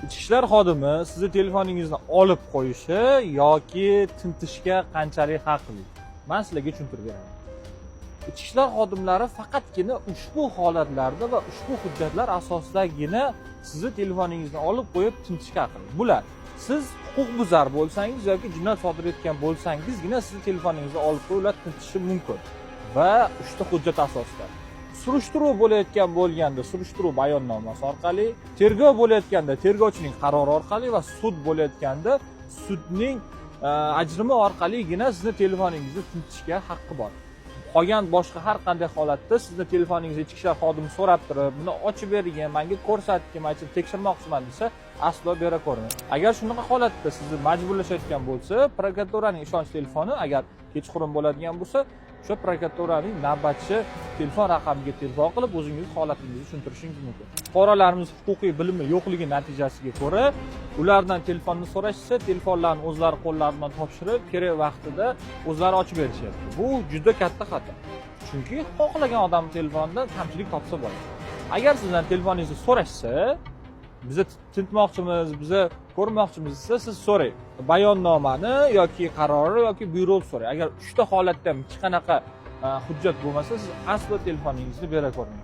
ichki ishlar xodimi sizni telefoningizni olib qo'yishi yoki tintishga qanchalik haqli? Men sizlarga tushuntirib beraman. Ichki ishlar xodimlari faqatgina ushbu holatlarda va ushbu hujjatlar asosidagina sizni telefoningizni olib qo'yib tintishga haqli. Bular siz huquqbuzar bo'lsangiz yoki jinoyat sodir etgan bo'lsangizgina sizni telefoningizni olib qo'yib ular tintishi mumkin. Va uchta hujjat asosida. Surishtiruv bo'layotgan bo'lganda surishtiruv bayonnomasi orqali, tergov bo'layotganda tergovchining qarori orqali va sud bo'layotganda sudning ajrimi orqaligina sizni telefoningizni tintishga haqqi bor. Qolgan boshqa har qanday holatda sizni telefoningizni ichki ishlar xodimi so'rab turib, buni ochib bering, menga ko'rsating, men tekshirmoqchiman desa, aslo bera ko'rmang. Agar shunaqa holatda sizni majburlashayotgan bo'lsa, prokuraturaning ishonch telefoni agar kechqurun bo'ladigan bo'lsa, o'sha prokuraturaning navbatchi telefon raqamiga telefon qilib o'zingiz holatingizni tushuntirishingiz mumkin. Fuqarolarimiz huquqiy bilimi yo'qligi natijasiga ko'ra, ulardan telefonni so'rashsa, telefonlarni o'zlari qo'llaridan topshirib, kerak vaqtida o'zlari ochib berishyapti. Bu juda katta xato. Chunki xohlagan odam telefonidan kamchilik topsa bo'ladi. Agar sizdan telefoningizni so'rashsa, biza tintmoqchimiz, biza ko'rmoqchimiz desa, siz so'rang. Bayonnomani yoki qarori yoki buyruq so'rang. Agar uchta holatda hech qanaqa hujjat bo'lmasa, siz aslo telefoningizni bera ko'rmang.